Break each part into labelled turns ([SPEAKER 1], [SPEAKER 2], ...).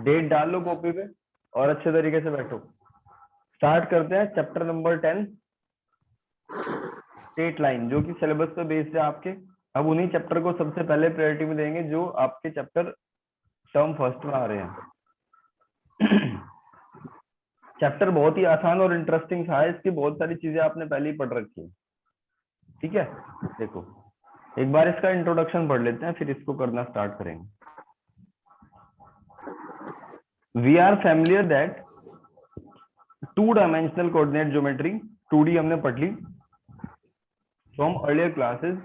[SPEAKER 1] Date डाल लो copy पे और अच्छे तरीके से बैठो। स्टार्ट करते हैं चैप्टर नंबर 10 स्ट्रेट लाइन, जो कि सिलेबस पे बेस्ड है आपके। अब उन्हीं चैप्टर को सबसे पहले प्रायोरिटी में देंगे जो आपके चैप्टर टर्म फर्स्ट में आ रहे हैं। चैप्टर बहुत ही आसान और इंटरेस्टिंग था, इसकी बहुत सारी चीजें आपने पहले ही पढ़ रखी है। ठीक है, देखो एक बार इसका इंट्रोडक्शन पढ़ लेते हैं, फिर इसको करना स्टार्ट करेंगे। We are familiar that two dimensional coordinate geometry, 2D हमने पढ़ ली from earlier classes.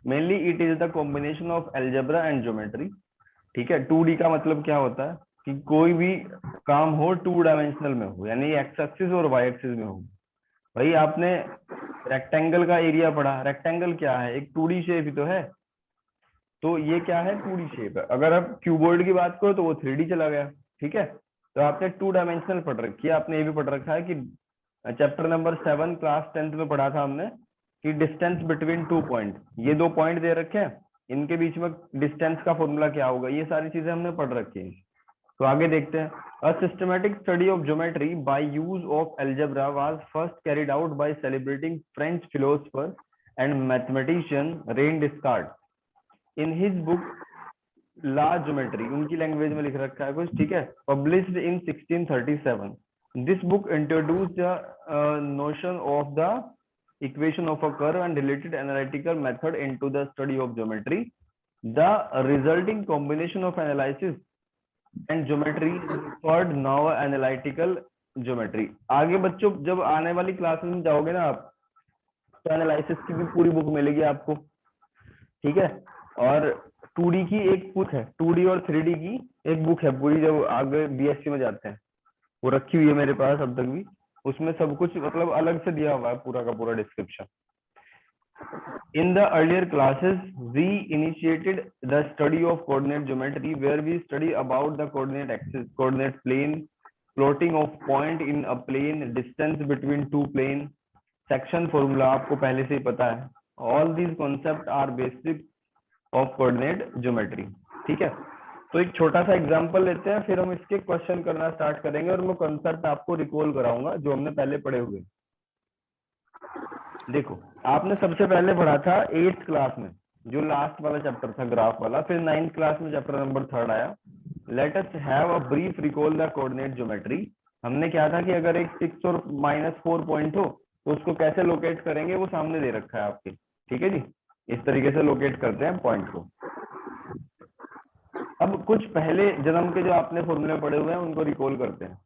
[SPEAKER 1] Mainly it is the combination of algebra and geometry. ठीक है, 2D का मतलब क्या होता है कि कोई भी काम हो 2 डायमेंशनल में हो, यानी एक्स एक्सिस और वाई एक्सिस में हो। भाई आपने रेक्टेंगल का एरिया पढ़ा, रेक्टेंगल क्या है, एक 2D शेप ही तो है। तो ये क्या है, 2D शेप है। अगर आप क्यूबॉइड की बात करो तो वो 3D चला गया। ठीक है, तो आपने 2 डायमेंशनल पढ़ रखी है। आपने ये भी पढ़ रखा है कि चैप्टर नंबर 7 क्लास 10th में पढ़ा था हमने कि डिस्टेंस बिटवीन 2 पॉइंट, ये 2 पॉइंट दे रखे हैं, इनके बीच में डिस्टेंस का फॉर्मूला क्या होगा, ये सारी चीजें हमने पढ़ रखी हैं। तो आगे देखते हैं। A systematic study of geometry by use of algebra was first carried out by celebrating French philosopher and mathematician René Descartes in his book la geometry. उनकी लैंग्वेज में लिख रखा है कुछ, ठीक है, published in 1637। This book introduce the notion of the equation of a curve and related analytical method into the study of geometry. The resulting combination of analysis and geometry is referred now analytical geometry. आगे बच्चों जब आने वाली classes में जाओगे ना आप, तो एनालिसिस की भी पूरी बुक मिलेगी आपको। ठीक है, और 2D की एक बुक है, 2D और 3D की एक बुक है पूरी, जब आगे BSc में जाते हैं वो रखी हुई है मेरे पास अब तक भी। उसमें सब कुछ मतलब अलग से दिया हुआ है, पूरा का पूरा description. In the earlier classes, we initiated the study of coordinate geometry, where we study about the coordinate axis, coordinate plane, plotting of point in a plane, distance between two plane, section formula आपको पहले से ही पता है। All these concepts are basic of coordinate geometry. ठीक है, तो एक छोटा सा एग्जांपल लेते हैं, फिर हम इसके क्वेश्चन करना स्टार्ट करेंगे और मैं कॉन्सेप्ट आपको रिकॉल कराऊंगा जो हमने पहले पढ़े हुए। देखो आपने सबसे पहले पढ़ा था 8th क्लास में, जो लास्ट वाला चैप्टर था ग्राफ वाला, फिर 9th क्लास में चैप्टर नंबर 3 आया, let us have a brief recall the coordinate geometry. हमने क्या था कि अगर एक 6 और -4 पॉइंट हो तो उसको कैसे लोकेट करेंगे, वो सामने दे रखा है आपके। ठीक है जी, इस तरीके से लोकेट करते हैं पॉइंट को। अब कुछ पहले जन्म के जो आपने फॉर्मूले पढ़े हुए हैं उनको रिकॉल करते हैं।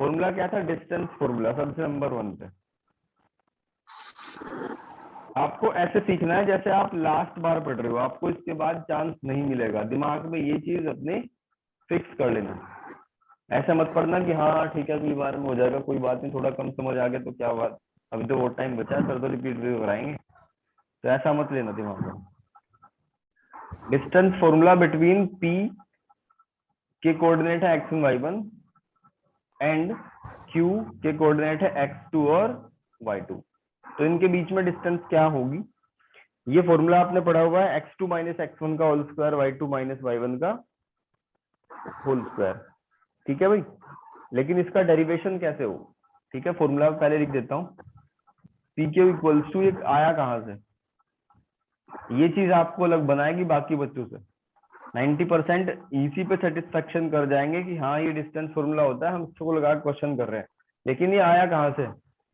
[SPEAKER 1] फॉर्मूला क्या था, डिस्टेंस फॉर्मूला सबसे नंबर 1 पे। आपको ऐसे सीखना है जैसे आप लास्ट बार पढ़ रहे हो, आपको इसके बाद चांस नहीं मिलेगा। दिमाग में ये चीज अपने फिक्स कर लेना। ऐसा मत पढ़ना कि हाँ ठीक है अगली बार में हो जाएगा, कोई बात नहीं, थोड़ा कम समझ आ गया तो क्या बात, अभी तो वो टाइम बचा है, सर तो रिपीट भी कराएंगे। तो ऐसा मत लेना दिमाग में। डिस्टेंस फॉर्मूला बिटवीन P के कोऑर्डिनेट है x1 y1 एंड Q के कोऑर्डिनेट है x2 और y2। तो इनके बीच में डिस्टेंस क्या होगी, ये फॉर्मूला आपने पढ़ा हुआ है, x2 माइनस x1 का whole square, y2 minus y1 का होल स्क्वायर। ठीक है भाई, लेकिन इसका डेरिवेशन कैसे हो। ठीक है, फॉर्मूला पहले लिख देता हूँ। पी क्यू इक्वल्स टू, एक आया कहां से, ये चीज आपको अलग बनाएगी बाकी बच्चों से। 90% इसी पे सेटिस्फेक्शन कर जाएंगे कि हाँ ये डिस्टेंस फॉर्मूला होता है, हम इसको लगा क्वेश्चन कर रहे हैं, लेकिन ये आया कहां से,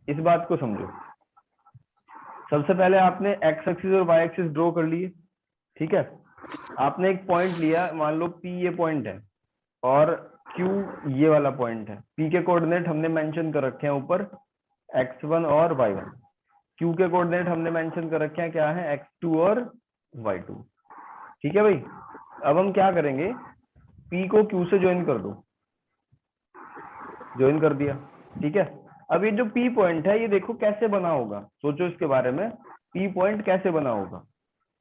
[SPEAKER 1] इस बात को समझो। सबसे पहले आपने एक्स एक्सिस और वाई एक्सिस ड्रॉ कर लिए। ठीक है, आपने एक पॉइंट लिया, मान लो P ये पॉइंट है और Q ये वाला पॉइंट है। P के कोऑर्डिनेट हमने मेंशन कर रखे हैं ऊपर x1 और y1, Q के कोऑर्डिनेट हमने मेंशन कर रखे हैं क्या है, x2 और y2। ठीक है भाई, अब हम क्या करेंगे, P को Q से ज्वाइन कर दो, ज्वाइन कर दिया। ठीक है, अब ये जो P पॉइंट है ये देखो कैसे बना होगा, सोचो इसके बारे में, P पॉइंट कैसे बना होगा।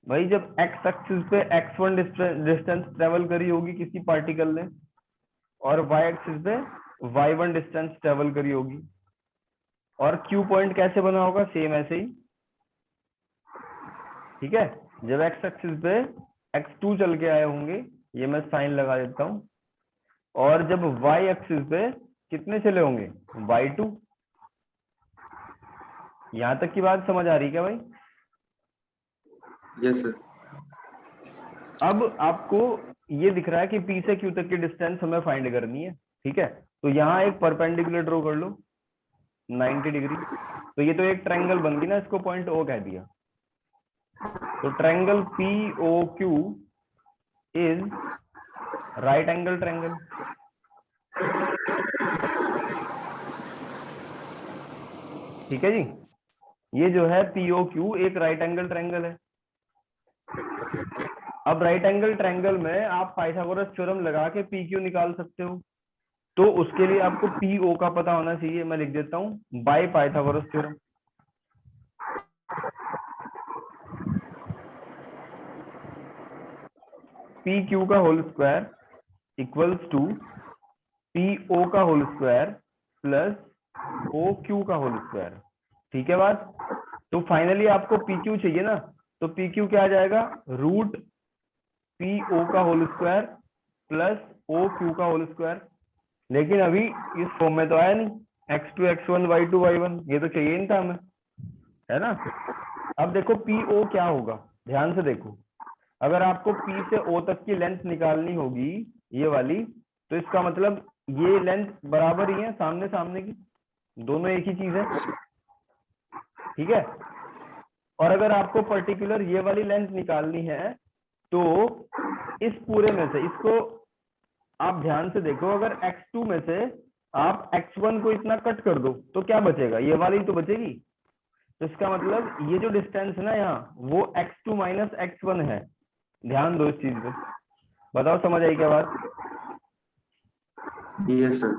[SPEAKER 1] भाई जब x एक्सिस पे x1 डिस्टेंस ट्रेवल करी होगी किसी पार्टिकल ने, और y एक्सिस पे y1 डिस्टेंस ट्रेवल करी होगी, और Q पॉइंट कैसे बना होगा, सेम ऐसे ही। ठीक है, जब x एक्सिस पे x2 चल के आए होंगे, ये मैं साइन लगा देता हूं, और जब y एक्सिस पे कितने चले होंगे, y2। यहां तक की बात समझ आ रही क्या भाई?
[SPEAKER 2] Yes sir.
[SPEAKER 1] अब आपको ये दिख रहा है कि P से Q तक की डिस्टेंस हमें फाइंड करनी है, ठीक है। तो यहाँ एक परपेंडिकुलर ड्रॉ कर लो 90 डिग्री। तो ये तो एक ट्रायंगल बन गई ना, इसको पॉइंट O कह दिया। तो triangle POQ is right angle triangle. ठीक है जी, ये जो है POQ एक राइट एंगल ट्रायंगल है। अब राइट एंगल ट्रायंगल में आप पाइथागोरस थ्योरम लगा के PQ निकाल सकते हो। तो उसके लिए आपको PO का पता होना चाहिए, मैं लिख देता हूं बाय पाइथागोरस थ्योरम। PQ का whole square equals to PO का होल स्क्वायर प्लस OQ का होल स्क्वायर। ठीक है बात। तो फाइनली आपको PQ चाहिए ना, तो PQ क्या आ जाएगा, रूट PO का होल स्क्वायर प्लस OQ का होल स्क्वायर। लेकिन अभी इस फॉर्म में तो आया नहीं, x2 x1 y2 y1, ये तो चाहिए नहीं था हमें, है ना। अब देखो PO क्या होगा, ध्यान से देखो। अगर आपको P से O तक की लेंथ निकालनी होगी, ये वाली, तो इसका मतलब ये लेंथ बराबर ही है सामने सामने की, दोनों एक ही चीज है, ठीक है। और अगर आपको पर्टिकुलर ये वाली लेंथ निकालनी है, तो इस पूरे में से इसको आप ध्यान से देखो, अगर x2 में से आप x1 को इतना कट कर दो तो क्या बचेगा, ये वाली तो बचेगी। तो इसका मतलब ये जो डिस्टेंस है ना यहाँ, वो x2 माइनस x1 है। ध्यान दो इस चीज पे, बताओ समझ आई क्या बात?
[SPEAKER 2] Yes sir.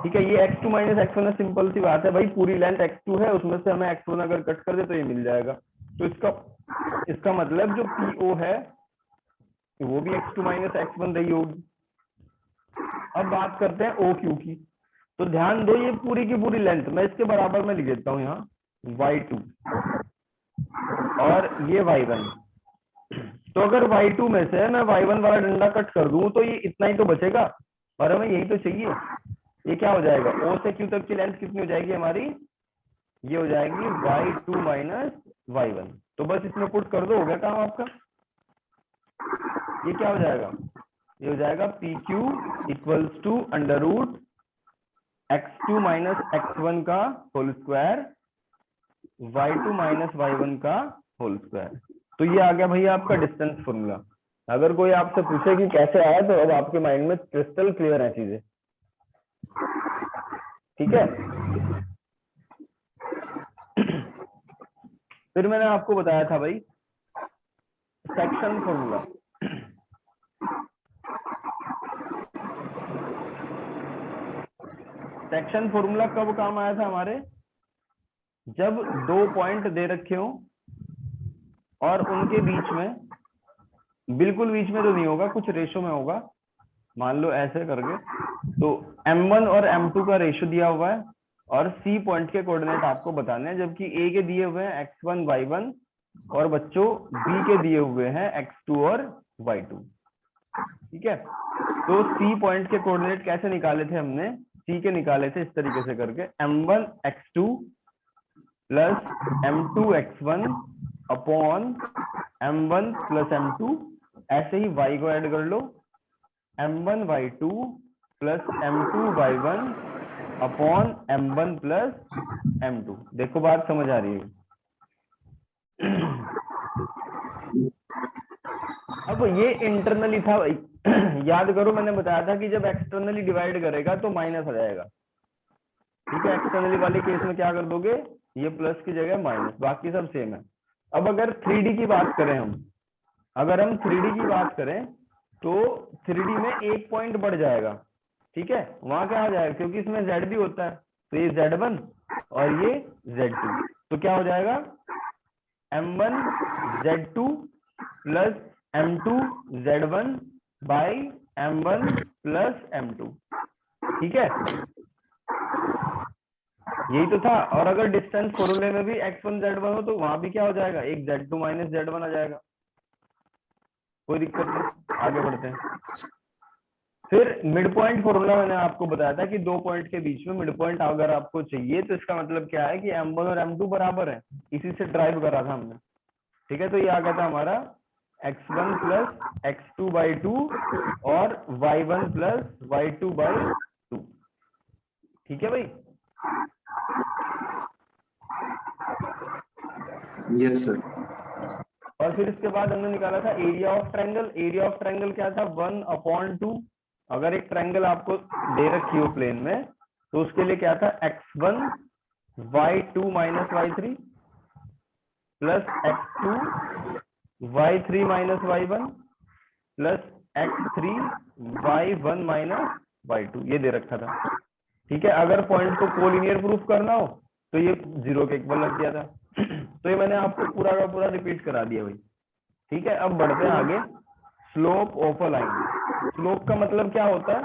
[SPEAKER 1] ठीक है, ये x2 माइनस x1 है, सिंपल सी बात है भाई, पूरी लेंथ x2 है, उसमें से हमें x1 अगर कट कर दे तो ये मिल जाएगा। तो इसका मतलब जो PO है वो भी x2 माइनस x1 रही होगी। अब बात करते हैं OQ की। तो ध्यान दो, ये पूरी की पूरी लेंथ मैं इसके बराबर में लिख देता हूँ यहाँ y2 और ये y1। तो अगर y2 में से मैं y1 वाला डंडा कट कर दूं तो ये इतना ही तो बचेगा, और हमें यही तो चाहिए। ये क्या हो जाएगा, O से Q तक की लेंथ कितनी हो जाएगी हमारी, ये हो जाएगी y2 माइनस y1। तो बस इसमें पुट कर दो, हो गया काम आपका। ये क्या हो जाएगा, ये हो जाएगा PQ equals to under root x2 minus x1 का whole square y2 minus y1 का होल स्क्वायर। तो ये आ गया भैया आपका डिस्टेंस फॉर्मूला। अगर कोई आपसे पूछे कि कैसे आया, तो अब आपके माइंड में क्रिस्टल क्लियर है चीजें, ठीक है। फिर मैंने आपको बताया था भाई सेक्शन फॉर्मूला। सेक्शन फॉर्मूला कब काम आया था हमारे, जब दो पॉइंट दे रखे हो और उनके बीच में, बिल्कुल बीच में तो नहीं होगा, कुछ रेशो में होगा, मान लो ऐसे करके, तो m1 और m2 का रेशो दिया हुआ है और C पॉइंट के कोऑर्डिनेट आपको बताने हैं, जबकि A के दिए हुए हैं x1 y1 और बच्चों B के दिए हुए हैं x2 और y2। ठीक है, तो C पॉइंट के कोऑर्डिनेट कैसे निकाले थे हमने, C के निकाले थे इस तरीके से करके m1 x2 plus m2 x1 upon m1 plus m2, ऐसे ही y को ऐड कर लो m1 y2 plus m2 y1 upon m1 plus m2। देखो बात समझ आ रही है। अब ये इंटरनली था भाई, याद करो मैंने बताया था कि जब एक्सटर्नली डिवाइड करेगा तो माइनस आ जाएगा। ठीक है, एक्सटर्नली वाले केस में क्या कर दोगे, ये प्लस की जगह माइनस, बाकी सब सेम है। अब अगर 3D की बात करें हम, अगर हम 3D की बात करें तो 3D में एक पॉइंट बढ़ जाएगा, ठीक है, वहां क्या आ जाएगा, क्योंकि इसमें Z भी होता है, तो ये Z1 और ये Z2, तो क्या हो जाएगा M1 Z2 plus M2 Z1 by M1 plus M2। ठीक है, यही तो था। और अगर डिस्टेंस फॉर्मूले में भी x1 z1 हो तो वहां भी क्या हो जाएगा, एक z2 माइनस z1 आ जाएगा। कोई दिक्कत नहीं, आगे बढ़ते हैं। फिर मिड पॉइंट फॉर्मूला मैंने आपको बताया था कि 2 पॉइंट के बीच में मिड पॉइंट अगर आपको चाहिए तो इसका मतलब क्या है कि m1 और m2 बराबर है, इसी से ड्राइव करा था हमने। ठीक है, तो ये आ गया था हमारा x1 प्लस x2 बाई 2 और y1 प्लस y2 बाई 2। ठीक है भाई।
[SPEAKER 2] Yes sir.
[SPEAKER 1] और फिर इसके बाद हमने निकाला था area of triangle. Area of triangle क्या था, 1/2। अगर एक ट्रायंगल आपको दे रखी हो प्लेन में तो उसके लिए क्या था, x1 y2 minus y3 plus x2 y3 minus y1 plus x3 y1 minus y2, ये दे रखा था। ठीक है, अगर पॉइंट को कोलिनियर प्रूफ करना हो तो ये 0 के इक्वल लग गया था। तो ये मैंने आपको पूरा का पूरा रिपीट करा दिया भाई। ठीक है, अब बढ़ते हैं आगे। Slope of a line. Slope का मतलब क्या होता है?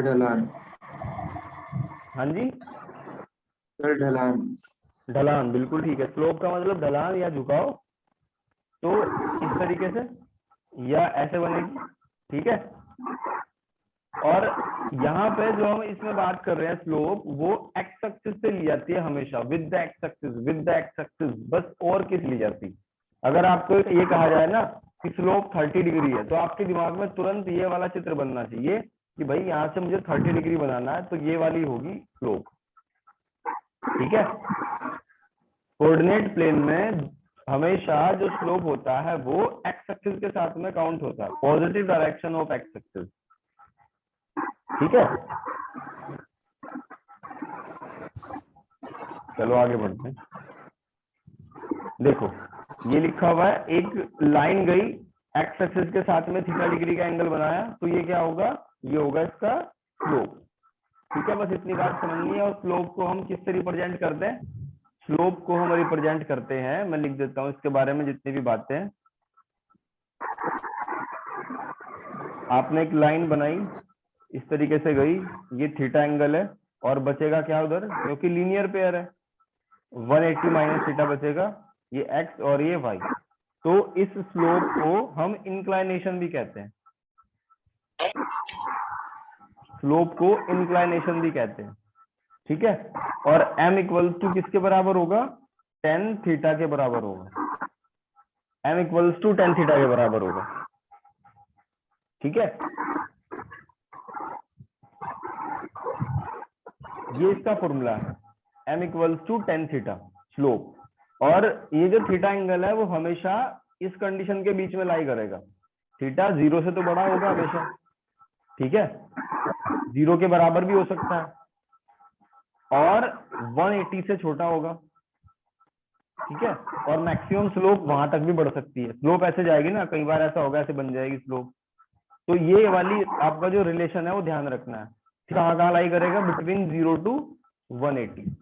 [SPEAKER 2] ढलान।
[SPEAKER 1] हाँ जी,
[SPEAKER 2] सर ढलान।
[SPEAKER 1] ढलान, बिल्कुल ठीक है। स्लोप का मतलब ढलान या झुकाव। तो इस तरीके से या ऐसे बनेगी। ठीक है, और यहाँ पे जो हम इसमें बात कर रहे हैं स्लोप, वो एक्स एक्सिस से ली जाती है हमेशा, with the x axis, with the x axis, बस और किस ली जाती। अगर आपको ये कहा जाए ना कि स्लोप 30 डिग्री है तो आपके दिमाग में तुरंत ये वाला चित्र बनना चाहिए कि भाई यहाँ से मुझे 30 डिग्री बनाना है, तो ये वाली होगी स्लोप। ठीक है, कोऑर्डिनेट प्लेन में हमेशा जो स्लोप होता है वो एक्स एक्सिस के साथ में काउंट होता है, positive direction of x axis. ठीक है, चलो आगे बढ़ते हैं। देखो ये लिखा हुआ है, एक लाइन गई एक्स एक्सिस के साथ में थीटा डिग्री का एंगल बनाया, तो ये क्या होगा, ये होगा इसका स्लोप। ठीक है, बस इतनी बात समझनी है। और स्लोप को हम किससे रिप्रेजेंट करते हैं? स्लोप को हम रिप्रेजेंट करते हैं, मैं लिख देता हूं इसके बारे में जितनी भी बातें हैं। आपने एक लाइन बनाई, इस तरीके से गई, ये थीटा एंगल है, और बचेगा क्या उधर, क्योंकि लीनियर पेयर है, 180 माइनस थीटा बचेगा, ये x और ये y। तो इस स्लोप को हम इंक्लाइनेशन भी कहते हैं, स्लोप को इंक्लाइनेशन भी कहते हैं। ठीक है, और m इक्वल टू किसके बराबर होगा, tan थीटा के बराबर होगा। m equals to tan theta के बराबर होगा। ठीक है, ये इसका फॉर्मूला है, m equals to tan theta slope. और ये जो थीटा एंगल है वो हमेशा इस कंडीशन के बीच में लाई करेगा, थीटा 0 से तो बड़ा होगा हमेशा। ठीक है, 0 के बराबर भी हो सकता है और 180 से छोटा होगा। ठीक है, और मैक्सिमम स्लोप वहां तक भी बढ़ सकती है। स्लोप ऐसे जाएगी ना, कई बार ऐसा होगा ऐसे बन जाएगी स्लोप। तो ये वाली आपका जो रिलेशन है वो ध्यान रखना है, कहाँ लाई करेगा, बिटवीन 0 टू 180।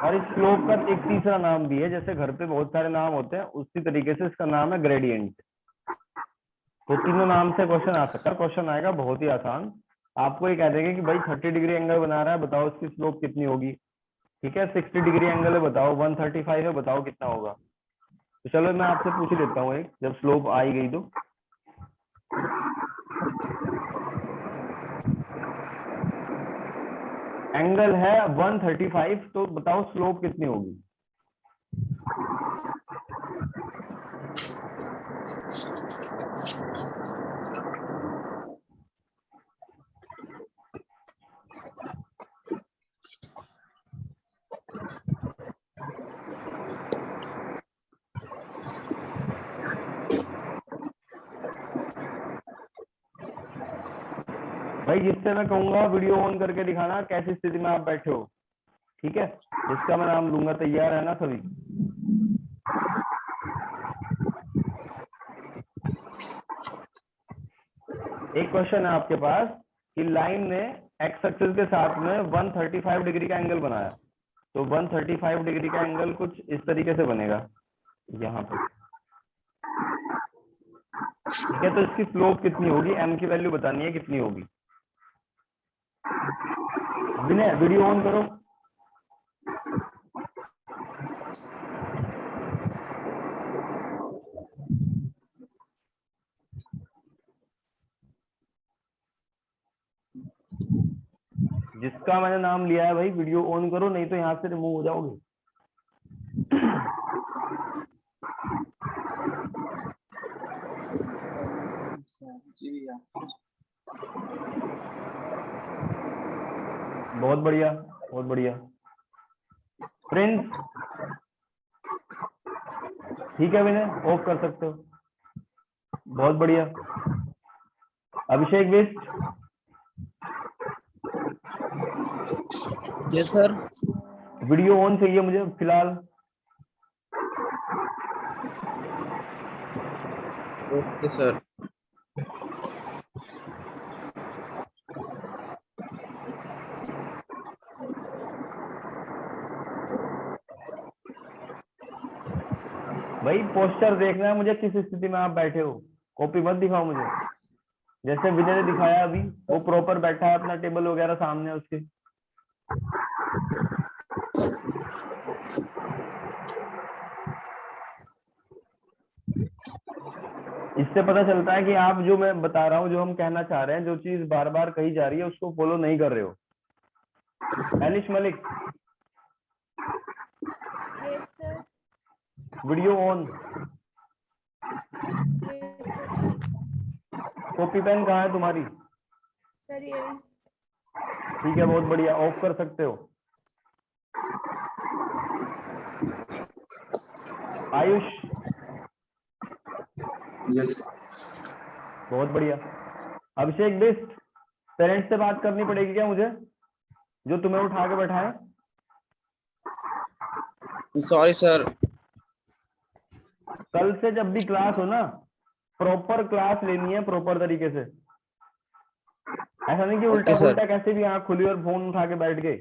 [SPEAKER 1] और इस स्लोप का एक तीसरा नाम भी है, जैसे घर पे बहुत सारे नाम होते हैं उसी तरीके से इसका नाम है ग्रेडियंट। तो तीनों नाम से क्वेश्चन आ सकता है। क्वेश्चन आएगा बहुत ही आसान, आपको ये कह देंगे कि भाई 30 डिग्री एंगल बना रहा है, बताओ इसकी स्लोप कितनी होगी। ठीक है, 60 डिग्री एंगल है, बताओ 135 है, बताओ कितना होगा। तो चलो मैं आपसे पूछ लेता हूँ एक, जब स्लोप आई गई तो एंगल है 135, तो बताओ स्लोप कितनी होगी। भाई जिससे मैं कहूंगा वीडियो ऑन करके दिखाना कैसी स्थिति में आप बैठे हो। ठीक है, जिसका मैं नाम लूंगा, तैयार है ना सभी? एक क्वेश्चन है आपके पास कि लाइन ने एक्स एक्सिस के साथ में 135 डिग्री का एंगल बनाया, तो 135 डिग्री का एंगल कुछ इस तरीके से बनेगा यहाँ पे। ठीक है, तो इसकी स्लोप कितनी होगी, m की वैल्यू बतानी है कितनी होगी। विनय वीडियो ऑन करो। जिसका मैंने नाम लिया है भाई वीडियो ऑन करो, नहीं तो यहाँ से रिमूव हो जाओगे। बहुत बढ़िया, बहुत बढ़िया। प्रिंस, ठीक है विनय, ऑफ कर सकते हो। बहुत बढ़िया। Abhishek Bisht,
[SPEAKER 3] yes sir.
[SPEAKER 1] Video on चाहिए मुझे फिलहाल।
[SPEAKER 3] Okay sir.
[SPEAKER 1] भाई पोस्टर देखना है मुझे, किस स्थिति में आप बैठे हो। कॉपी मत दिखाओ मुझे। जैसे विनय ने दिखाया अभी, वो प्रॉपर बैठा है, अपना टेबल वगैरह सामने है उसके। इससे पता चलता है कि आप, जो मैं बता रहा हूँ, जो हम कहना चाह रहे हैं, जो चीज बार बार कही जा रही है, उसको फॉलो नहीं कर रहे हो। Anish Malik,
[SPEAKER 4] yes sir.
[SPEAKER 1] Video on.
[SPEAKER 4] Yes sir.
[SPEAKER 1] Copy pen कहाँ है तुम्हारी?
[SPEAKER 4] सर ये
[SPEAKER 1] ठीक है, बहुत बढ़िया, ऑफ कर सकते हो। आयुष,
[SPEAKER 2] यस
[SPEAKER 1] बहुत बढ़िया। अभिषेक बिस्ट, पेरेंट्स से बात करनी पड़ेगी क्या मुझे, जो तुम्हें उठा के बैठाए?
[SPEAKER 3] Sorry sir.
[SPEAKER 1] कल से जब भी क्लास हो ना, प्रॉपर क्लास लेनी है, प्रॉपर तरीके से। ऐसा नहीं कि उल्टा
[SPEAKER 3] ओके सर।
[SPEAKER 1] पुल्टा कैसे भी आंख खुली और फोन उठा के बैठ गए।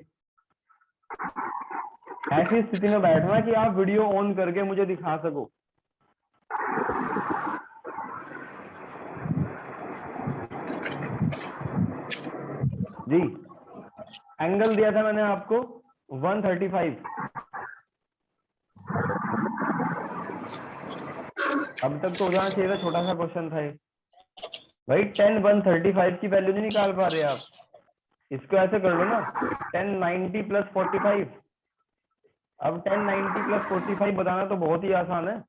[SPEAKER 1] ऐसी स्थिति में बैठना कि आप वीडियो ऑन करके मुझे दिखा सको। जी, एंगल दिया था मैंने आपको 135। अब तक तो हो जाना चाहिए था, छोटा सा क्वेश्चन था ये। भाई 10 135 की वैल्यू नहीं निकाल पा रहे आप, इसको ऐसे कर लो ना, 1090 प्लस 45। अब 1090 प्लस 45 बताना तो बहुत ही आसान है।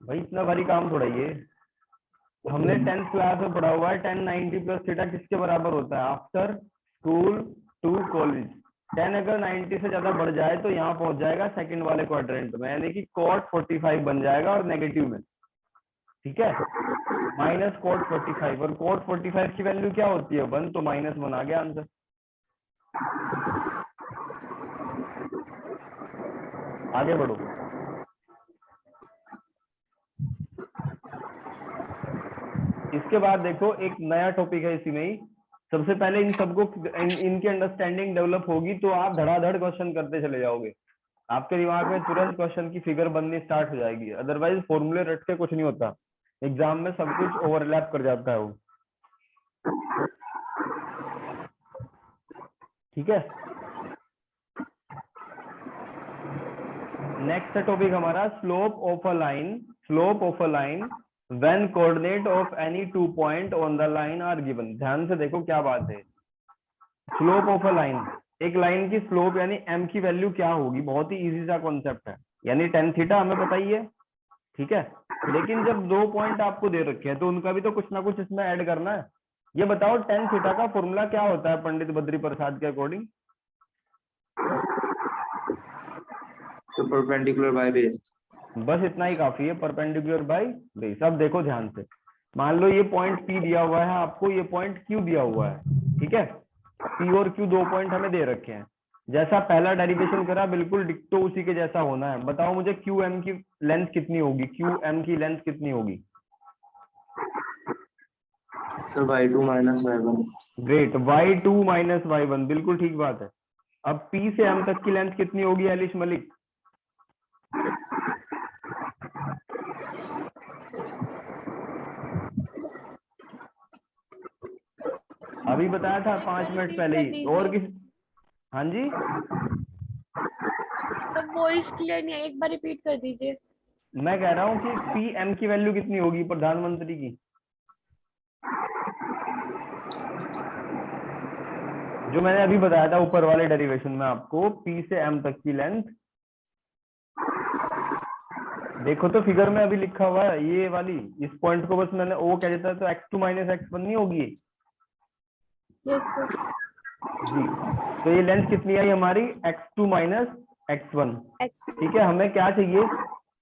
[SPEAKER 1] भाई इतना भारी काम थोड़ा ये, हमने 10th क्लास में पढ़ा हुआ है 1090 प्लस थीटा किसके बराबर होता है, आफ्टर स्कूल टू कॉलेज। 10 अगर 90 से ज्यादा बढ़ जाए तो यहाँ पहुंच जाएगा सेकंड वाले क्वाड्रेंट में, यानी कि cot 45 बन जाएगा, और नेगेटिव में, ठीक है, माइनस cot 45। और cot 45 की वैल्यू क्या होती है, 1, तो -1 आ गया आंसर। आगे बढ़ो। इसके बाद देखो एक नया टॉपिक है इसी में ही। सबसे पहले इन सबको इनकी अंडरस्टैंडिंग डेवलप होगी तो आप धड़ाधड़ क्वेश्चन करते चले जाओगे, आपके दिमाग में तुरंत क्वेश्चन की फिगर बननी स्टार्ट हो जाएगी। अदरवाइज फॉर्मूले रट के कुछ नहीं होता, एग्जाम में सब कुछ ओवरलैप कर जाता है वो, ठीक है। नेक्स्ट टॉपिक हमारा slope of a line. Slope of a line when coordinate of any 2 point on the line are given। ध्यान से देखो क्या बात है। स्लोप ऑफ अ लाइन, एक लाइन की स्लोप यानी m की वैल्यू क्या होगी, बहुत ही इजी सा कॉन्सेप्ट है, यानी tan थीटा हमें पता ही है, ठीक है। लेकिन जब 2 पॉइंट आपको दे रखे हैं तो उनका भी तो कुछ ना कुछ इसमें ऐड करना है। ये बताओ tan थीटा का फॉर्मूला क्या होता है पंडित बद्री प्रसाद के अकॉर्डिंग?
[SPEAKER 2] तो परपेंडिकुलर बाय बेस।
[SPEAKER 1] बस इतना ही काफी है, परपेंडिकुलर बाय बेस। अब देखो ध्यान से, मान लो ये पॉइंट P दिया हुआ है आपको, ये पॉइंट Q दिया हुआ है, ठीक है। P और Q 2 पॉइंट हमें दे रखे हैं। जैसा पहला डेरिवेशन करा बिल्कुल डिक्टो उसी के जैसा होना है। बताओ मुझे QM की लेंथ कितनी होगी, QM की लेंथ कितनी होगी?
[SPEAKER 2] Sir y2 minus y1।
[SPEAKER 1] Great, y2 minus y1, बिल्कुल ठीक बात है। अब P से M तक की लेंथ कितनी होगी एलिश मलिक? अभी बताया था 5 मिनट
[SPEAKER 4] रिपीट
[SPEAKER 1] पहले
[SPEAKER 4] कर
[SPEAKER 1] ही। और
[SPEAKER 4] दीजिए।
[SPEAKER 1] किस? हाँ जी,
[SPEAKER 4] सब वॉइस क्लियर नहीं है, एक बार रिपीट कर दीजिए।
[SPEAKER 1] मैं कह रहा हूँ कि PM की वैल्यू कितनी होगी प्रधानमंत्री की, जो मैंने अभी बताया था ऊपर वाले डेरिवेशन में आपको, P से M तक की लेंथ। देखो तो फिगर में अभी लिखा हुआ है ये वाली, इस पॉइंट को बस मैंने O कह देता तो x2 माइनस x1 नहीं होगी
[SPEAKER 4] यस सर।
[SPEAKER 1] जी। तो ये लेंथ कितनी आई हमारी, x2 माइनस x1। ठीक है, हमें क्या चाहिए,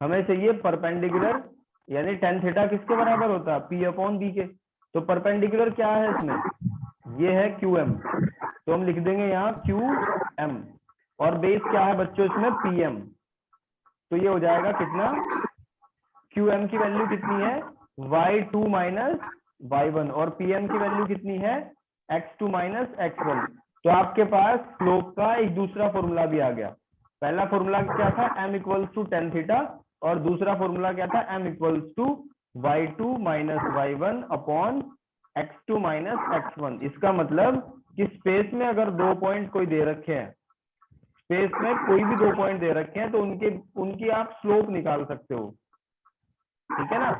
[SPEAKER 1] हमें चाहिए परपेंडिकुलर, यानी tan थीटा किसके बराबर होता है, P अपॉन B के। तो परपेंडिकुलर क्या है इसमें, ये है QM, तो हम लिख देंगे यहाँ QM, और बेस क्या है बच्चों इसमें, PM। तो ये हो जाएगा कितना, QM की वैल्यू कितनी है, y2 माइनस y1, और PM की वैल्यू कितनी है, x2 माइनस x1। तो आपके पास स्लोप का एक दूसरा फॉर्मूला भी आ गया। पहला फॉर्मूला क्या था, m equals to tan theta, और दूसरा फॉर्मूला क्या था, m equals to y2 minus y1 upon x2 minus x1। इसका मतलब कि स्पेस में अगर 2 पॉइंट कोई दे रखे हैं, स्पेस में कोई भी 2 पॉइंट दे रखे हैं, तो उनकी आप स्लोप निकाल सकते हो। ठीक है ना,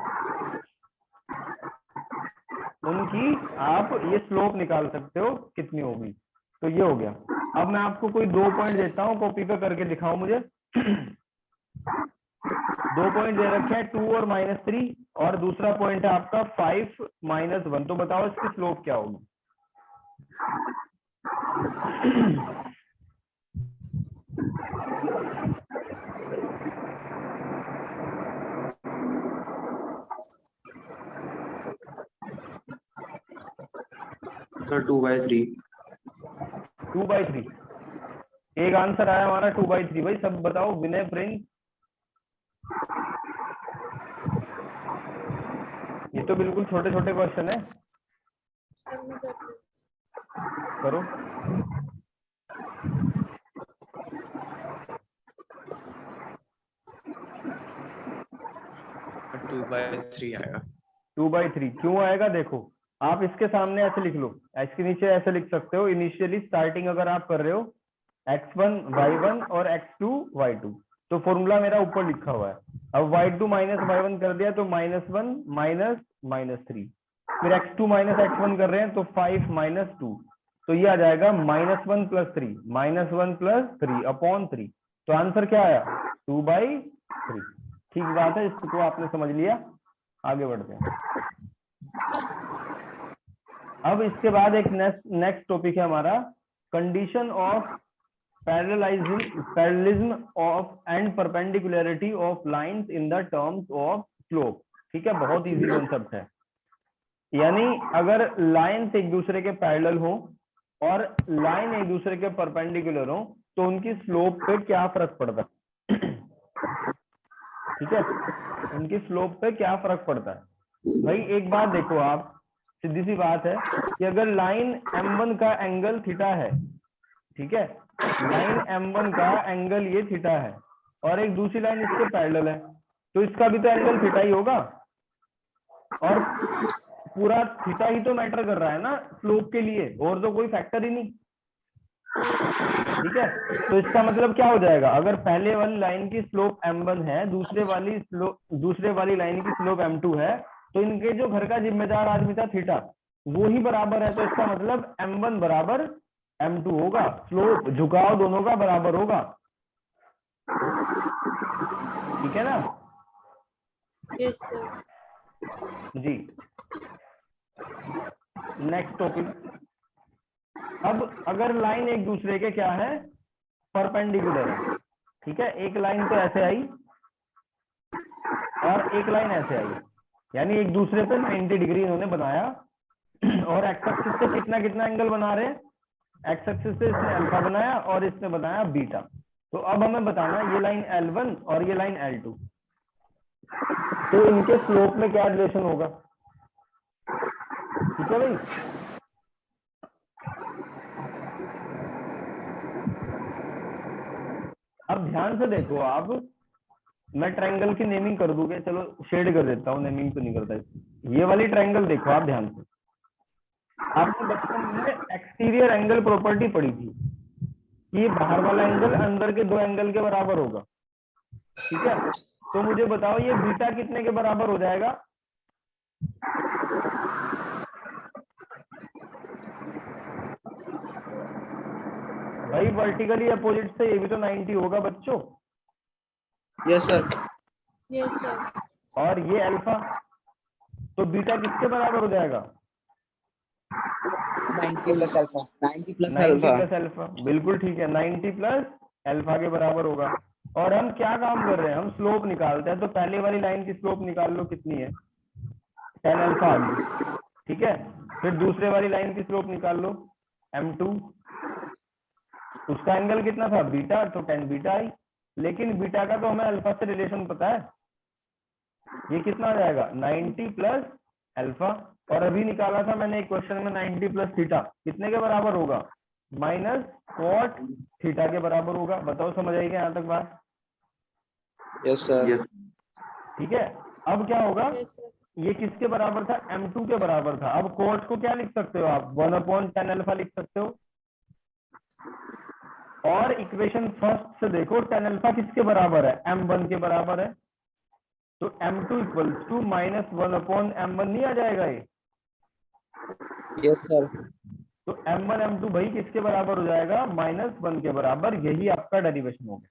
[SPEAKER 1] उनकी आप ये स्लोप निकाल सकते हो कितनी होगी। तो ये हो गया। अब मैं आपको कोई 2 पॉइंट देता हूँ, कॉपी पे करके दिखाओ मुझे। 2 पॉइंट दे रखे हैं 2 और -3, और दूसरा पॉइंट है आपका 5 -1। तो बताओ इसकी स्लोप क्या होगी।
[SPEAKER 2] सर 2/3।
[SPEAKER 1] 2/3, एक आंसर आया हमारा 2/3। भाई सब बताओ, विनय प्रिंस, ये तो बिल्कुल छोटे छोटे क्वेश्चन है, करो।
[SPEAKER 3] 2/3 आएगा।
[SPEAKER 1] 2/3 क्यों आएगा, देखो आप इसके सामने ऐसे लिख लो, इसके नीचे ऐसे लिख सकते हो। इनिशियली स्टार्टिंग अगर आप कर रहे हो x1 y1 और x2 y2, तो फॉर्मूला मेरा ऊपर लिखा हुआ है। अब y2 माइनस y1 कर दिया तो -1 माइनस -3, फिर x2 माइनस x1 कर रहे हैं तो 5 -2, तो ये आ जाएगा -1 + 3, -1 + 3 अपॉन 3। तो आंसर क्या आया, 2/3। ठीक बात है, इसको आपने समझ लिया। आगे बढ़ते हैं। अब इसके बाद एक नेक्स्ट टॉपिक है हमारा, condition of parallelism of and perpendicularity of lines in the terms of slope. ठीक है, बहुत इजी कॉन्सेप्ट है। यानी अगर लाइंस एक दूसरे के पैरेलल हो और लाइन एक दूसरे के परपेंडिकुलर हो, तो उनकी स्लोप पे क्या फर्क पड़ता है। ठीक है, उनकी स्लोप पे क्या फर्क पड़ता है। भाई एक बात देखो आप, सीधी सी बात है कि अगर लाइन M1 का एंगल थीटा है, ठीक है, लाइन M1 का एंगल ये थीटा है, और एक दूसरी लाइन इसके पैरेलल है, तो इसका भी तो एंगल थीटा ही होगा, और पूरा थीटा ही तो मैटर कर रहा है ना स्लोप के लिए, और तो कोई फैक्टर ही नहीं। ठीक है, तो इसका मतलब क्या हो जाएगा, अगर पहले वाली लाइन की स्लोप M1 है, दूसरे वाली लाइन की स्लोप M2 है, तो इनके जो घर का जिम्मेदार आदमी था थीटा, वो ही बराबर है। तो इसका मतलब M1 बराबर M2 होगा, स्लोप झुकाव दोनों का बराबर होगा। ठीक है ना
[SPEAKER 4] यस सर।
[SPEAKER 1] जी। नेक्स्ट टॉपिक, अब अगर लाइन एक दूसरे के क्या है, परपेंडिकुलर है। ठीक है, एक लाइन तो ऐसे आई और एक लाइन ऐसे आई, यानी एक दूसरे पे 90 डिग्री इन्होंने बनाया, और एक्स एक्सिस से कितना कितना एंगल बना रहे हैं, एक्स एक्सिस से इसने अल्फा बनाया और इसने बनाया बीटा। तो अब हमें बताना है ये लाइन L1 और ये लाइन L2, तो इनके स्लोप में क्या रिलेशन होगा। ठीक है भाई, अब ध्यान से देखो आप, मैं ट्रायंगल की नेमिंग कर दूंगा, चलो शेड कर देता हूँ, नेमिंग तो नहीं करता। ये वाली ट्रायंगल देखो आप ध्यान से, आपने बचपन में एक्सटीरियर एंगल प्रॉपर्टी पढ़ी थी कि बाहर वाला एंगल अंदर के दो एंगल के बराबर होगा। ठीक है, तो मुझे बताओ ये बीटा कितने के बराबर हो जाएगा। भाई वर्टिकली अपोजिट से ये भी तो 90 होगा बच्चों।
[SPEAKER 3] Yes, sir.
[SPEAKER 4] Yes sir.
[SPEAKER 1] और ये अल्फा, तो बीटा किसके बराबर हो जाएगा।
[SPEAKER 3] 90 plus alpha. 90 plus
[SPEAKER 1] 90
[SPEAKER 3] alpha.
[SPEAKER 1] Plus alpha, बिल्कुल ठीक है, 90 प्लस अल्फा के बराबर होगा। और हम क्या काम कर रहे हैं, हम स्लोप निकालते हैं, तो पहले वाली लाइन की स्लोप निकाल लो कितनी है, 10 अल्फा आ गई। ठीक है, फिर दूसरे वाली लाइन की स्लोप निकाल लो m2, उसका एंगल कितना था बीटा, तो 10 बीटा आई। लेकिन बीटा का तो हमें अल्फा से रिलेशन पता है, ये कितना आ जाएगा 90 प्लस अल्फा। और अभी निकाला था मैंने एक क्वेश्चन में 90 प्लस थीटा कितने के बराबर होगा, माइनस कॉट थीटा के बराबर होगा। बताओ समझ आएगी यहाँ तक बात।
[SPEAKER 3] Yes, sir.
[SPEAKER 2] Yes.
[SPEAKER 1] ठीक है, अब क्या होगा,
[SPEAKER 4] यस सर।
[SPEAKER 1] ये किसके बराबर था, m2 के बराबर था। अब कॉट को क्या लिख सकते हो आप, 1/10 अल्फा लिख सकते हो। और इक्वेशन फर्स्ट से देखो, 10 अल्फा किसके बराबर है, m1 के बराबर है, तो m2 इक्वल्स टू -1/m1 नहीं आ जाएगा ये।
[SPEAKER 3] Yes, sir.
[SPEAKER 1] तो m1 m2 भाई किसके बराबर हो जाएगा, -1 के बराबर। यही आपका डेरिवेशन हो गया।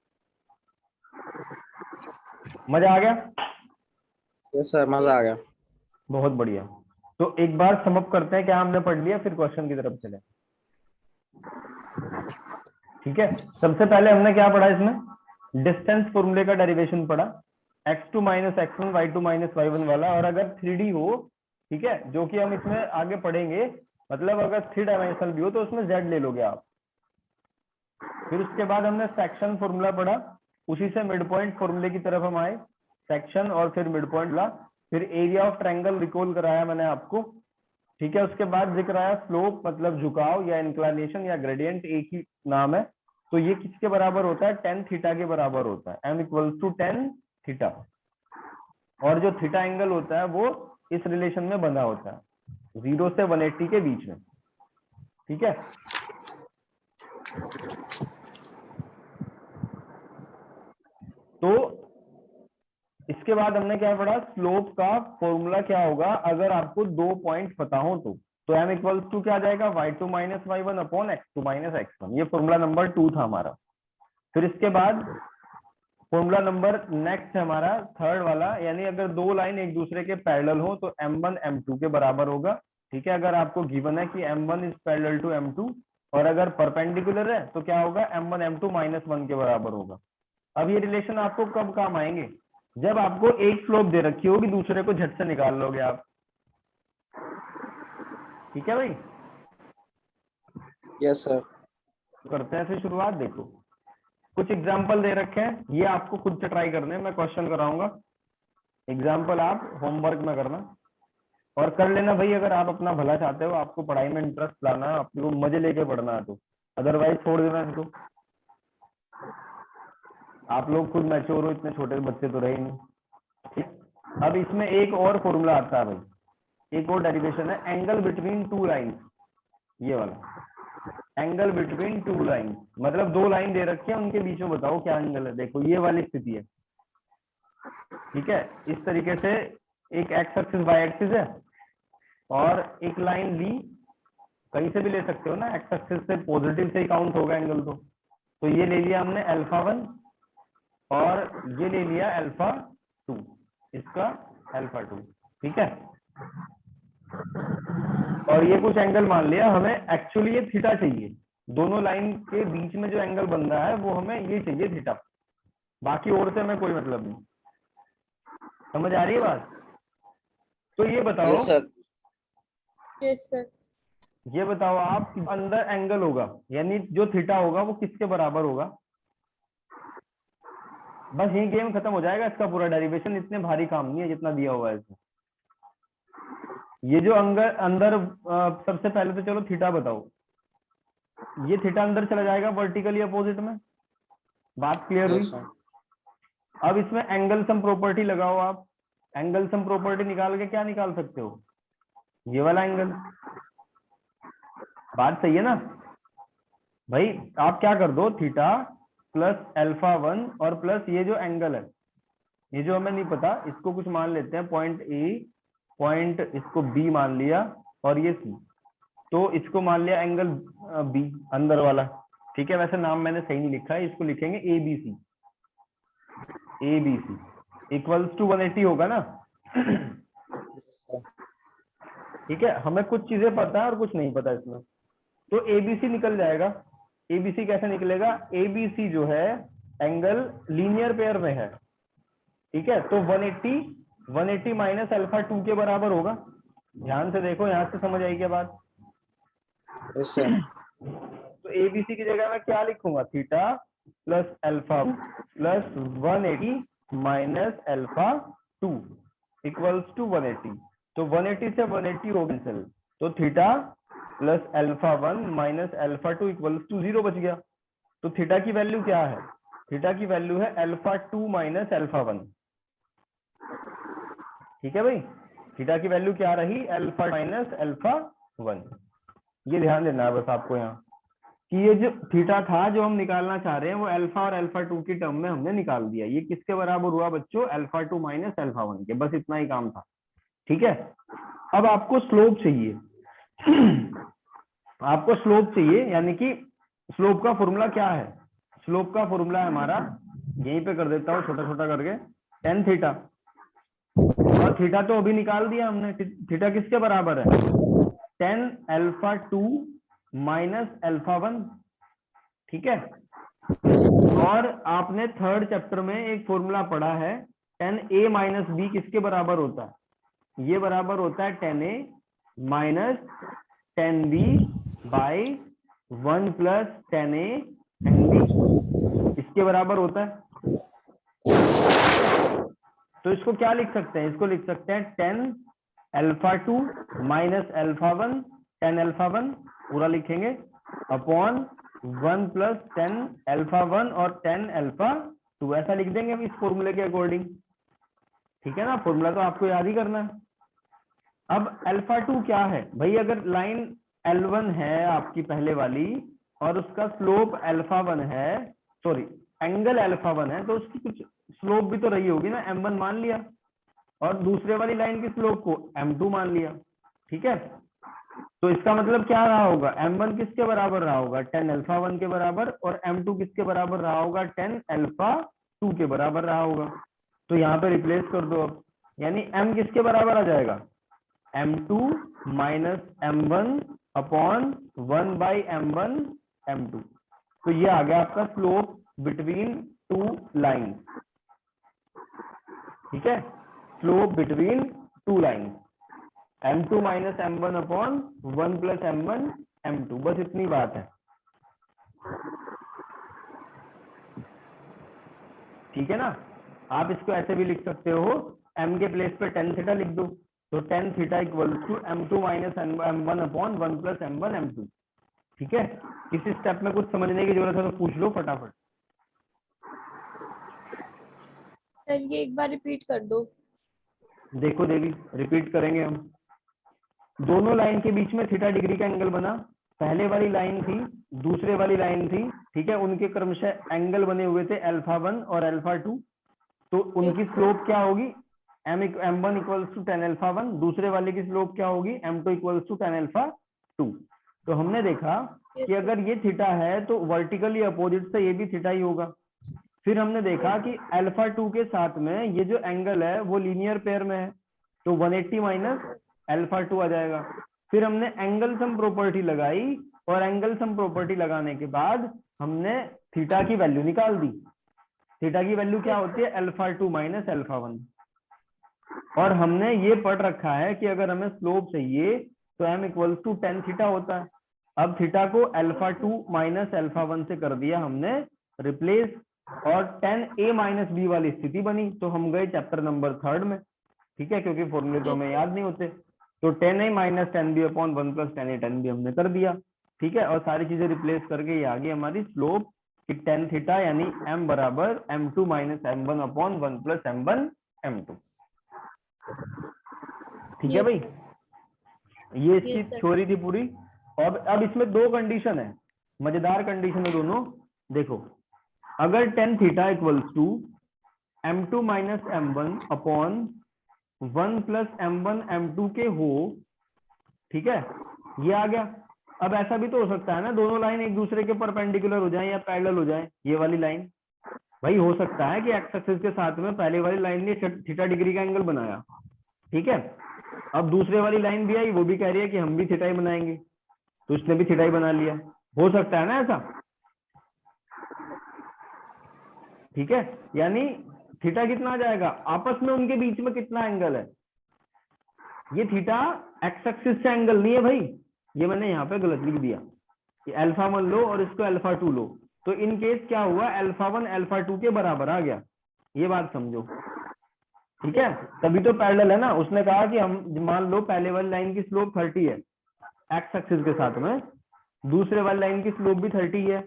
[SPEAKER 1] मजा आ गया।
[SPEAKER 3] Yes, sir. मजा आ गया।
[SPEAKER 1] बहुत बढ़िया। तो एक बार समअप करते हैं क्या हमने पढ़ लिया, फिर क्वेश्चन की तरफ चले। ठीक है, सबसे पहले हमने क्या पढ़ा इसमें, डिस्टेंस फॉर्मूले का डेरिवेशन पढ़ा, x2 minus x1 y2 minus y1 वाला। और अगर 3D हो, ठीक है, जो कि हम इसमें आगे पढ़ेंगे, मतलब अगर 3 डायमेंशनल भी हो तो उसमें z ले लोगे आप। फिर उसके बाद हमने सेक्शन फॉर्मूला पढ़ा, उसी से मिड पॉइंट फॉर्मूले की तरफ हम आए, सेक्शन और फिर मिड पॉइंट ला। फिर एरिया ऑफ ट्रायंगल रिकॉल कराया मैंने आपको। ठीक है, उसके बाद जिक्र आया स्लोप, मतलब झुकाव या इंक्लिनेशन या ग्रेडियंट, एक ही नाम है। तो ये किसके बराबर होता है, tan थीटा के बराबर होता है, m equals to tan theta. और जो थीटा एंगल होता है वो इस रिलेशन में बंधा होता है, 0 से 180 के बीच में। ठीक है, तो इसके बाद हमने क्या पढ़ा, स्लोप का फॉर्मूला क्या होगा अगर आपको 2 पॉइंट पता हो तो m इक्वल्स टू क्या आ जाएगा, y2 minus y1 upon x2 minus x1। ये फॉर्मूला नंबर 2 था हमारा। फिर इसके बाद फॉर्मूला नंबर नेक्स्ट है हमारा थर्ड वाला, यानी अगर दो लाइन एक दूसरे के पैरेलल हो तो m1 m2 के बराबर होगा। ठीक है, अगर आपको गिवन है कि m1 is parallel to m2, और अगर परपेंडिकुलर है तो क्या होगा, m1 m2 माइनस 1 के बराबर होगा। अब ये रिलेशन आपको कब काम आएंगे, जब आपको एक स्लोप दे रखी होगी, दूसरे को झट से निकाल लोगे आप। ठीक है भाई,
[SPEAKER 3] Yes, sir.
[SPEAKER 1] करते हैं फिर शुरुआत। देखो कुछ एग्जाम्पल दे रखे हैं, ये आपको खुद से ट्राई करने, मैं क्वेश्चन कराऊंगा, एग्जाम्पल आप होमवर्क में करना और कर लेना भाई। अगर आप अपना भला चाहते हो, आपको पढ़ाई में इंटरेस्ट लाना है, आपको मजे लेके पढ़ना है, तो अदरवाइज छोड़ देना इसको। आप लोग खुद मैच्योर हो, इतने छोटे बच्चे तो रहे नहीं। ठीक, अब इसमें एक और फॉर्मूला आता है भाई, एक और डेरिवेशन है, एंगल बिटवीन टू लाइंस। ये वाला एंगल बिटवीन टू लाइन, मतलब दो लाइन दे रखी है, उनके बीच में बताओ क्या एंगल है। देखो ये वाली स्थिति है। ठीक है, इस तरीके से एक एक्स एक्सिस वाई एक्सिस है और एक लाइन ली, कहीं से भी ले सकते हो ना, एक्स एक्सिस से पॉजिटिव से ही काउंट होगा एंगल। तो ये ले लिया हमने α1 और ये ले लिया α2, इसका α2। ठीक है, और ये कुछ एंगल मान लिया, हमें एक्चुअली ये थीटा चाहिए, दोनों लाइन के बीच में जो एंगल बन रहा है वो हमें ये चाहिए थीटा, बाकी और से हमें कोई मतलब नहीं। समझ आ रही है बात। तो ये बताओ,
[SPEAKER 3] Yes, sir.
[SPEAKER 4] Yes sir.
[SPEAKER 1] ये बताओ आप कि अंदर एंगल होगा यानी जो थीटा होगा वो किसके बराबर होगा? बस यही गेम खत्म हो जाएगा, इसका पूरा डेरिवेशन इतने भारी काम नहीं है जितना दिया हुआ है इसमें। ये जो अंदर अंदर सबसे पहले तो चलो थीटा बताओ। ये थीटा अंदर चला जाएगा वर्टिकली अपोजिट में, बात क्लियर हुई?
[SPEAKER 3] Yes sir.
[SPEAKER 1] अब इसमें एंगल सम प्रॉपर्टी लगाओ आप। एंगल सम प्रॉपर्टी निकाल के क्या निकाल सकते हो? ये वाला एंगल। बात सही है ना भाई? आप क्या कर दो, थीटा प्लस अल्फा 1 और प्लस ये जो एंगल है, ये जो हमें नहीं पता इसको कुछ मान लेते हैं, पॉइंट ए, पॉइंट इसको बी मान लिया और ये सी, तो इसको मान लिया एंगल बी अंदर वाला। ठीक है, वैसे नाम मैंने सही नहीं लिखा है, इसको लिखेंगे A B C. A B C equals to 180 होगा ना? ठीक है, हमें कुछ चीजें पता है और कुछ नहीं पता इसमें, तो एबीसी निकल जाएगा। एबीसी कैसे निकलेगा? एबीसी जो है एंगल लीनियर पेयर में है, ठीक है, तो 180 माइनस अल्फा 2 के बराबर होगा। ध्यान से देखो, यहां से समझ आई क्या बात?
[SPEAKER 3] Yes sir.
[SPEAKER 1] तो एबीसी की जगह मैं क्या लिखूंगा? Theta plus alpha plus 180 minus alpha 2 equals to 180। तो 180 से 180 हो कैंसिल, तो theta plus alpha 1 minus alpha 2 equals to 0 बच गया। तो थीटा की वैल्यू क्या है? थीटा की वैल्यू है अल्फा 2 माइनस अल्फा 1। ठीक है भाई, थीटा की वैल्यू क्या रही? Alpha minus alpha 1। ये ध्यान देना है बस आपको यहाँ कि ये जो थीटा था जो हम निकालना चाह रहे हैं वो अल्फा और अल्फा 2 की टर्म में हमने निकाल दिया। ये किसके बराबर हुआ बच्चों? अल्फा 2 माइनस अल्फा 1 के। बस इतना ही काम था। ठीक है, अब आपको स्लोप चाहिए। आपको स्लोप चाहिए, यानी कि स्लोप का फॉर्मूला क्या है? स्लोप का फॉर्मूला है हमारा, यहीं पे कर देता हूँ छोटा छोटा करके, टेन थीटा। और थीटा तो अभी निकाल दिया हमने। थीटा किसके बराबर है? Tan alpha 2 minus alpha 1। ठीक है, और आपने थर्ड चैप्टर में एक फॉर्मूला पढ़ा है, टेन ए माइनस बी किसके बराबर होता है? ये बराबर होता है tan A minus ten B by 1 plus ten A ten B, इसके बराबर होता है। तो इसको क्या लिख सकते हैं? इसको लिख सकते हैं tan alpha 2 minus alpha 1, tan alpha 1 पूरा लिखेंगे अपॉन 1 प्लस टेन अल्फा 1 और टेन अल्फा 2, ऐसा लिख देंगे हम इस फॉर्मूले के अकॉर्डिंग। ठीक है ना, फॉर्मूला तो आपको याद ही करना है। अब अल्फा 2 क्या है भाई? अगर लाइन L1 है आपकी पहले वाली और उसका स्लोप अल्फा 1 है, सॉरी एंगल अल्फा 1 है, तो उसकी कुछ स्लोप भी तो रही होगी ना, m1 मान लिया, और दूसरे वाली लाइन की स्लोप को m2 मान लिया। ठीक है, तो इसका मतलब क्या रहा होगा? m1 किसके बराबर रहा होगा? टेन अल्फा 1 के बराबर, और m2 किसके बराबर रहा होगा? टेन अल्फा 2 के बराबर रहा होगा। तो यहाँ पे रिप्लेस कर दो अब, यानी m किसके बराबर आ जाएगा? m2 minus m1 upon 1 by m1 m2। तो ये आ गया आपका स्लोप बिटवीन टू लाइन। ठीक है, slope between two line, m2 minus m1 upon 1 plus m1 m2, बस इतनी बात है। ठीक है ना, आप इसको ऐसे भी लिख सकते हो, m के प्लेस पे टेन थीटा लिख दो, तो tan theta equal to m2 minus m1 upon 1 plus m1 m2। ठीक है, किसी स्टेप में कुछ समझने की जरूरत है तो पूछ लो फटाफट।
[SPEAKER 4] सर ये एक बार रिपीट कर दो।
[SPEAKER 1] देखो देवी, रिपीट करेंगे हम। दोनों लाइन के बीच में थीटा डिग्री का एंगल बना, पहले वाली लाइन थी, दूसरे वाली लाइन थी। ठीक है, उनके क्रमशः एंगल बने हुए थे अल्फा 1 और अल्फा 2, तो उनकी स्लोप क्या होगी? m1 equals to tan alpha 1, दूसरे वाले की स्लोप क्या होगी? m2 equals to tan alpha 2। तो हमने देखा कि अगर ये थीटा है तो वर्टिकली अपोजिट से ये भी थीटा ही होगा। फिर हमने देखा कि अल्फा 2 के साथ में ये जो एंगल है वो लीनियर पेयर में है, तो 180 माइनस अल्फा 2 आ जाएगा। फिर हमने एंगल सम प्रॉपर्टी लगाई, और एंगल सम प्रॉपर्टी लगाने के बाद हमने थीटा की वैल्यू निकाल दी। थीटा की वैल्यू क्या होती है? Alpha 2 minus alpha 1। और हमने ये पढ़ रखा है कि अगर हमें स्लोप चाहिए तो m equals to tan theta होता है। अब थीटा को अल्फा 2 माइनस अल्फा 1 से कर दिया हमने रिप्लेस, और टेन ए माइनस बी वाली स्थिति बनी, तो हम गए चैप्टर नंबर 3 में। ठीक है, क्योंकि फॉर्मूले तो हमें याद नहीं होते। तो ten A minus ten B upon one plus ten A ten B हमने कर दिया। ठीक है, और सारी चीजें रिप्लेस करके ये आ गई हमारी स्लोप कि टेन थीटा, यानी m बराबर m2 minus m1 upon 1 plus m1 m2। ठीक है
[SPEAKER 4] Yes,
[SPEAKER 1] भाई, ये इसकी
[SPEAKER 4] Yes, sir.
[SPEAKER 1] थ्योरी थी पूरी। और अब इसमें दो कंडीशन है, मजेदार कंडीशन है दोनों। देखो, अगर tan theta equals to m2 minus m1 upon 1 plus m1 m2 के हो, ठीक है, ये आ गया। अब ऐसा भी तो हो सकता है ना, दोनों लाइन एक दूसरे के परपेंडिकुलर हो जाए या पैरेलल हो जाए। ये वाली लाइन भाई हो सकता है कि एक्स एक्सिस के साथ में पहले वाली लाइन ने थीटा डिग्री का एंगल बनाया, ठीक है, अब दूसरे वाली लाइन भी आई, वो भी कह रही है कि हम भी थीटा ही बनाएंगे, तो उसने भी थीटा ही बना लिया। हो सकता है ना ऐसा, ठीक है। यानी थीटा कितना आ जाएगा, आपस में उनके बीच में कितना एंगल है, ये थीटा एक्स एक्सिस से एंगल नहीं है भाई, ये मैंने यहाँ पे गलत लिख दिया। ये अल्फा 1 लो और इसको अल्फा 2 लो, तो इन केस क्या हुआ, अल्फा 1 अल्फा 2 के बराबर आ गया, ये बात समझो। ठीक है, तभी तो पैरेलल है ना। उसने कहा कि हम मान लो पहले वाली लाइन की स्लोप 30 है एक्स एक्सिस के साथ में, दूसरे वाली लाइन की स्लोप भी 30 है।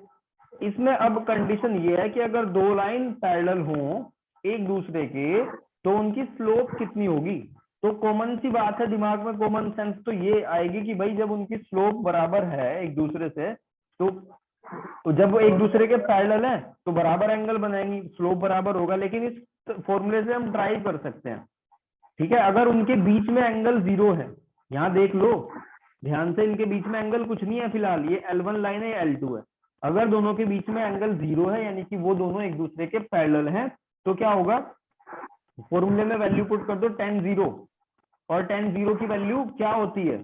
[SPEAKER 1] इसमें अब कंडीशन ये है कि अगर दो लाइन पैरेलल हो एक दूसरे के, तो उनकी स्लोप कितनी होगी। तो कॉमन सी बात है, दिमाग में कॉमन सेंस तो ये आएगी कि भाई जब उनकी स्लोप बराबर है एक दूसरे से, तो जब वो एक दूसरे के पैरेलल है तो बराबर एंगल बनाएंगी, स्लोप बराबर होगा। लेकिन इस फॉर्मूले से हम ट्राई कर सकते हैं, ठीक है। अगर उनके बीच में एंगल 0 है, यहाँ देख लो ध्यान से, इनके बीच में एंगल कुछ नहीं है फिलहाल, ये L1 लाइन है, ये L2 है। अगर दोनों के बीच में एंगल 0 है, यानी कि वो दोनों एक दूसरे के पैरेलल हैं, तो क्या होगा, फॉर्मूले में वैल्यू पुट कर दो tan 0, और tan 0 की वैल्यू क्या होती है,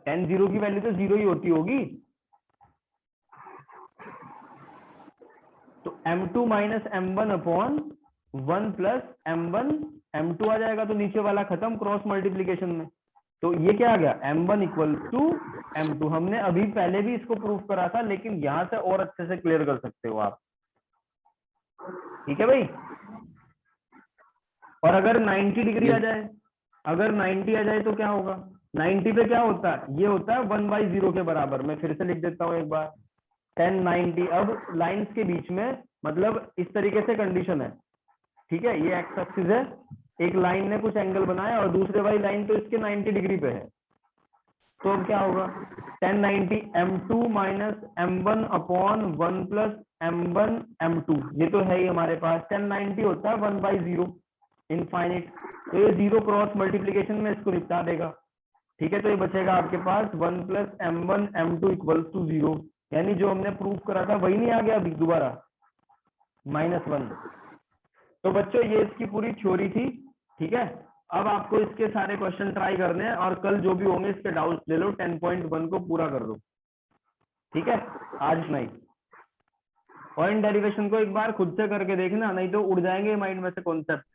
[SPEAKER 1] tan 0 की वैल्यू तो 0 ही होती होगी। तो m2 minus m1 upon 1 plus m1 m2 आ जाएगा, तो नीचे वाला खत्म क्रॉस मल्टीप्लीकेशन में। तो ये क्या आ गया, m1 इक्वल टू m2। हमने अभी पहले भी इसको प्रूफ करा था, लेकिन यहां से और अच्छे से क्लियर कर सकते हो आप। ठीक है भाई, और अगर 90 डिग्री आ जाए, अगर 90 आ जाए तो क्या होगा, 90 पे क्या होता है, ये होता है 1/0 के बराबर। मैं फिर से लिख देता हूं एक बार, 10 90। अब लाइंस के बीच में मतलब इस तरीके से कंडीशन है, ठीक है, ये एक्स एक्सिस है, एक लाइन ने कुछ एंगल बनाया और दूसरे वाली लाइन तो इसके 90 डिग्री पे है, तो अब क्या होगा, 1090 m2 minus m1 upon 1 plus m1 m2, ये तो है ही हमारे पास। 1090 होता है 1/0 इनफाइनिट, तो ये 0 क्रॉस मल्टीप्लीकेशन में इसको निपटा देगा। ठीक है, तो ये बचेगा आपके पास 1 plus m1 m2 equals to 0, यानी जो हमने प्रूफ करा था वही नहीं आ गया अभी दोबारा, -1। तो बच्चों ये इसकी पूरी थ्योरी थी। ठीक है, अब आपको इसके सारे क्वेश्चन ट्राई करने हैं, और कल जो भी होंगे इसके डाउट्स ले लो, 10.1 को पूरा कर दो। ठीक है, आज नहीं, पॉइंट डेरिवेशन को एक बार खुद से करके देखना, नहीं तो उड़ जाएंगे माइंड में से कॉन्सेप्ट।